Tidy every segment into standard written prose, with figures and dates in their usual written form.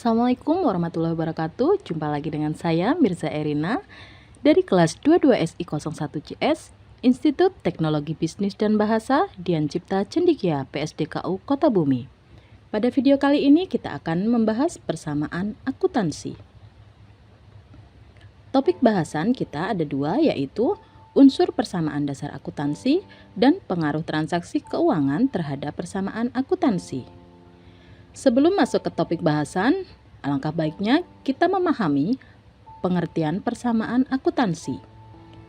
Assalamualaikum warahmatullahi wabarakatuh. Jumpa lagi dengan saya Mirza Erina dari kelas 22 SI 01 CS Institut Teknologi Bisnis dan Bahasa Dian Cipta Cendekia PSDKU Kota Bumi. Pada video kali ini kita akan membahas persamaan akuntansi. Topik bahasan kita ada dua, yaitu unsur persamaan dasar akuntansi dan pengaruh transaksi keuangan terhadap persamaan akuntansi. Sebelum masuk ke topik bahasan, alangkah baiknya kita memahami pengertian persamaan akuntansi.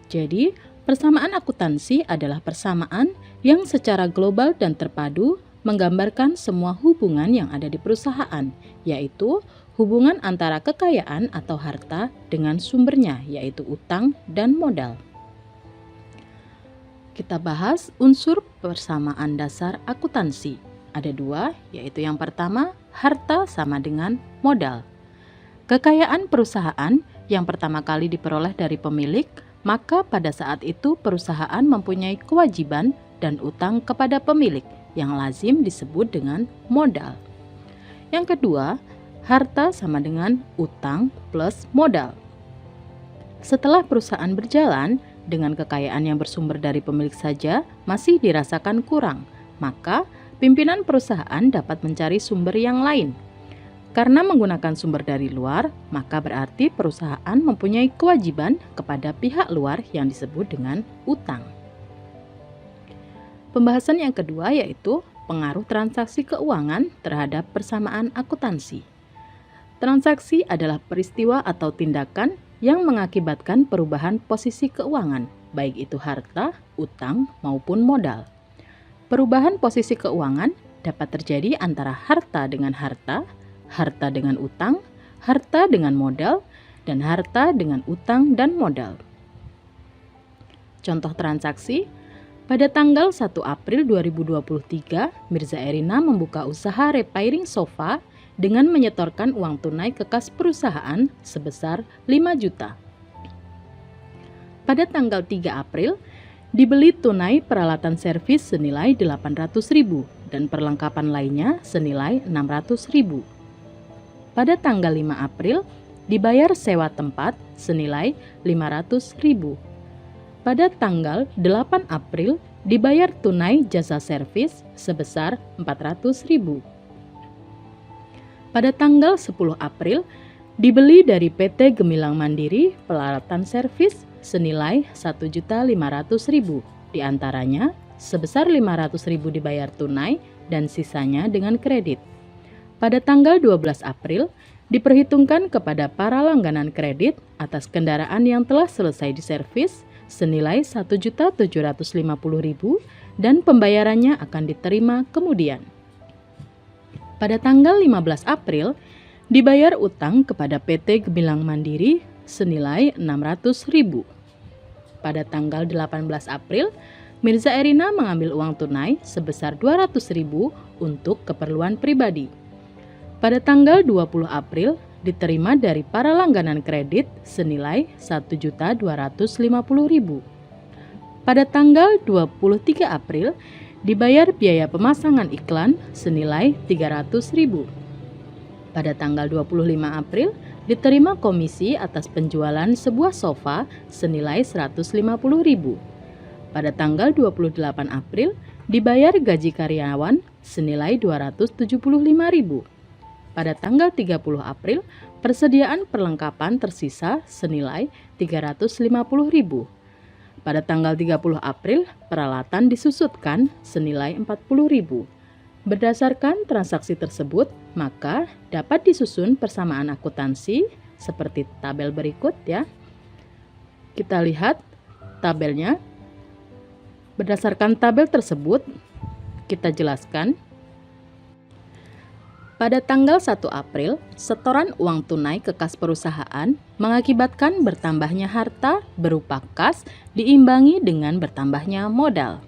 Jadi, persamaan akuntansi adalah persamaan yang secara global dan terpadu menggambarkan semua hubungan yang ada di perusahaan, yaitu hubungan antara kekayaan atau harta dengan sumbernya, yaitu utang dan modal. Kita bahas unsur persamaan dasar akuntansi. Ada dua, yaitu yang pertama, harta sama dengan modal. Kekayaan perusahaan yang pertama kali diperoleh dari pemilik, maka pada saat itu perusahaan mempunyai kewajiban dan utang kepada pemilik yang lazim disebut dengan modal. Yang kedua, harta sama dengan utang plus modal. Setelah perusahaan berjalan, dengan kekayaan yang bersumber dari pemilik saja masih dirasakan kurang, maka pimpinan perusahaan dapat mencari sumber yang lain. Karena menggunakan sumber dari luar, maka berarti perusahaan mempunyai kewajiban kepada pihak luar yang disebut dengan utang. Pembahasan yang kedua yaitu pengaruh transaksi keuangan terhadap persamaan akuntansi. Transaksi adalah peristiwa atau tindakan yang mengakibatkan perubahan posisi keuangan, baik itu harta, utang, maupun modal. Perubahan posisi keuangan dapat terjadi antara harta dengan harta, harta dengan utang, harta dengan modal, dan harta dengan utang dan modal. Contoh transaksi, pada tanggal 1 April 2023, Mirza Erina membuka usaha repairing sofa dengan menyetorkan uang tunai ke kas perusahaan sebesar 5 juta. Pada tanggal 3 April, dibeli tunai peralatan servis senilai 800.000 dan perlengkapan lainnya senilai 600.000. Pada tanggal 5 April, dibayar sewa tempat senilai 500.000. Pada tanggal 8 April, dibayar tunai jasa servis sebesar 400.000. Pada tanggal 10 April, dibeli dari PT Gemilang Mandiri peralatan servis senilai 1.500.000, diantaranya sebesar 500.000 dibayar tunai dan sisanya dengan kredit. Pada tanggal 12 April, diperhitungkan kepada para langganan kredit atas kendaraan yang telah selesai diservis senilai 1.750.000 dan pembayarannya akan diterima kemudian. Pada tanggal 15 April, dibayar utang kepada PT Gemilang Mandiri senilai 600.000. Pada tanggal 18 April, Mirza Erina mengambil uang tunai sebesar 200.000 untuk keperluan pribadi. Pada tanggal 20 April, diterima dari para langganan kredit senilai 1.250.000. Pada tanggal 23 April, dibayar biaya pemasangan iklan senilai 300.000. Pada tanggal 25 April, diterima komisi atas penjualan sebuah sofa senilai 150.000. Pada tanggal 28 April, dibayar gaji karyawan senilai 275.000. Pada tanggal 30 April, persediaan perlengkapan tersisa senilai 350.000. Pada tanggal 30 April, peralatan disusutkan senilai 40.000. Berdasarkan transaksi tersebut, maka dapat disusun persamaan akuntansi seperti tabel berikut ya. Kita lihat tabelnya. Berdasarkan tabel tersebut, kita jelaskan. Pada tanggal 1 April, setoran uang tunai ke kas perusahaan mengakibatkan bertambahnya harta berupa kas diimbangi dengan bertambahnya modal.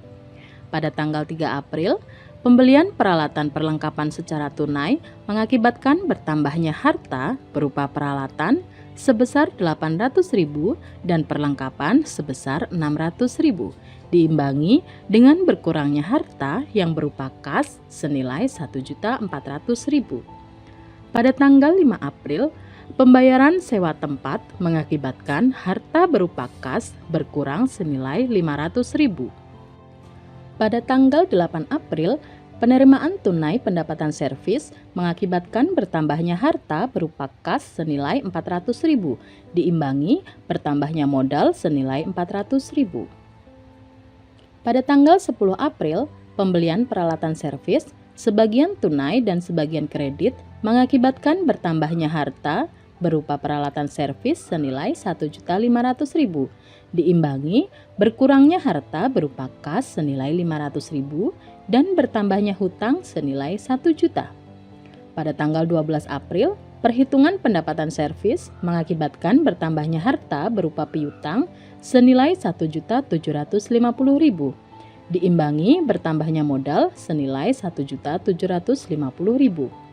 Pada tanggal 3 April, pembelian peralatan perlengkapan secara tunai mengakibatkan bertambahnya harta berupa peralatan sebesar 800.000 dan perlengkapan sebesar 600.000, diimbangi dengan berkurangnya harta yang berupa kas senilai 1.400.000. Pada tanggal 5 April, pembayaran sewa tempat mengakibatkan harta berupa kas berkurang senilai 500.000. Pada tanggal 8 April, penerimaan tunai pendapatan servis mengakibatkan bertambahnya harta berupa kas senilai 400.000, diimbangi bertambahnya modal senilai 400.000. Pada tanggal 10 April, pembelian peralatan servis, sebagian tunai dan sebagian kredit, mengakibatkan bertambahnya harta berupa peralatan servis senilai 1.500.000, diimbangi berkurangnya harta berupa kas senilai 500.000 dan bertambahnya hutang senilai 1 juta. Pada tanggal 12 April, perhitungan pendapatan servis mengakibatkan bertambahnya harta berupa piutang senilai 1.750.000, diimbangi bertambahnya modal senilai 1.750.000.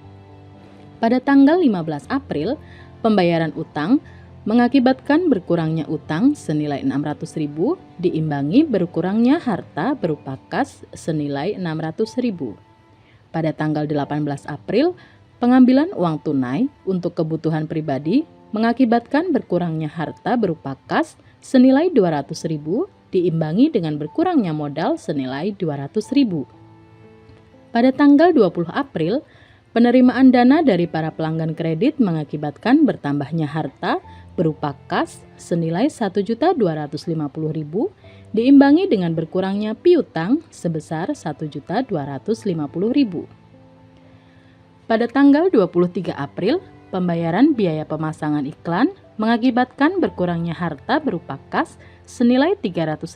Pada tanggal 15 April, pembayaran utang mengakibatkan berkurangnya utang senilai 600.000, diimbangi berkurangnya harta berupa kas senilai 600.000. Pada tanggal 18 April, pengambilan uang tunai untuk kebutuhan pribadi mengakibatkan berkurangnya harta berupa kas senilai 200.000, diimbangi dengan berkurangnya modal senilai 200.000. Pada tanggal 20 April, penerimaan dana dari para pelanggan kredit mengakibatkan bertambahnya harta berupa kas senilai 1.250.000, diimbangi dengan berkurangnya piutang sebesar 1.250.000. Pada tanggal 23 April, pembayaran biaya pemasangan iklan mengakibatkan berkurangnya harta berupa kas senilai 300.000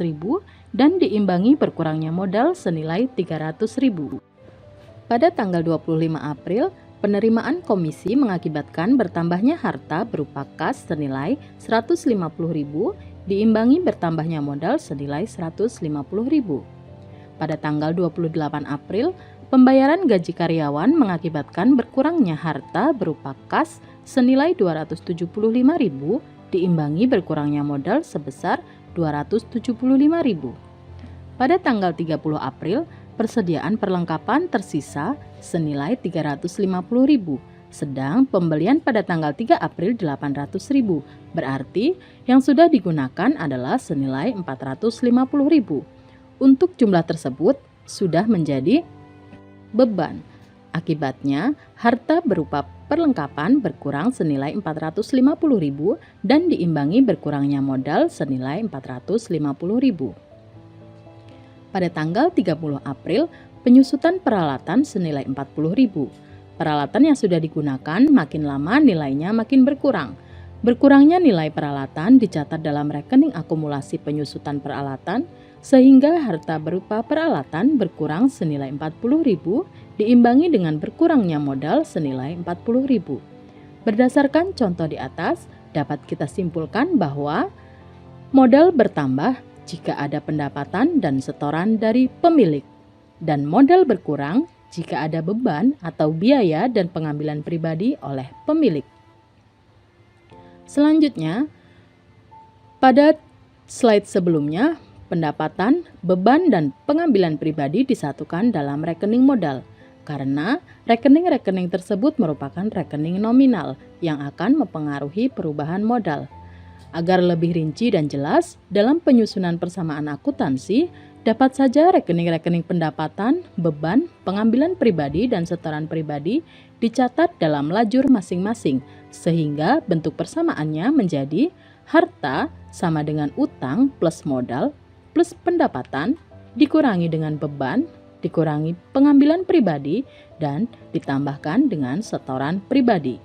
dan diimbangi berkurangnya modal senilai 300.000. Pada tanggal 25 April, penerimaan komisi mengakibatkan bertambahnya harta berupa kas senilai 150.000, diimbangi bertambahnya modal senilai 150.000. Pada tanggal 28 April, pembayaran gaji karyawan mengakibatkan berkurangnya harta berupa kas senilai 275.000, diimbangi berkurangnya modal sebesar 275.000. Pada tanggal 30 April, persediaan perlengkapan tersisa senilai 350.000, sedang pembelian pada tanggal 3 April 800.000, berarti yang sudah digunakan adalah senilai 450.000. Untuk jumlah tersebut sudah menjadi beban. Akibatnya, harta berupa perlengkapan berkurang senilai 450.000 dan diimbangi berkurangnya modal senilai 450.000. Pada tanggal 30 April, penyusutan peralatan senilai 40.000. Peralatan yang sudah digunakan makin lama nilainya makin berkurang. Berkurangnya nilai peralatan dicatat dalam rekening akumulasi penyusutan peralatan, sehingga harta berupa peralatan berkurang senilai 40.000, diimbangi dengan berkurangnya modal senilai 40.000. Berdasarkan contoh di atas, dapat kita simpulkan bahwa modal bertambah jika ada pendapatan dan setoran dari pemilik, dan modal berkurang jika ada beban atau biaya dan pengambilan pribadi oleh pemilik. Selanjutnya, pada slide sebelumnya, pendapatan, beban, dan pengambilan pribadi disatukan dalam rekening modal, karena rekening-rekening tersebut merupakan rekening nominal yang akan mempengaruhi perubahan modal. Agar lebih rinci dan jelas, dalam penyusunan persamaan akuntansi, dapat saja rekening-rekening pendapatan, beban, pengambilan pribadi, dan setoran pribadi dicatat dalam lajur masing-masing, sehingga bentuk persamaannya menjadi harta sama dengan utang plus modal plus pendapatan dikurangi dengan beban, dikurangi pengambilan pribadi, dan ditambahkan dengan setoran pribadi.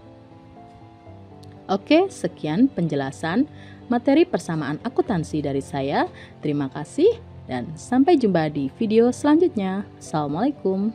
Oke, sekian penjelasan materi persamaan akuntansi dari saya. Terima kasih dan sampai jumpa di video selanjutnya. Assalamualaikum.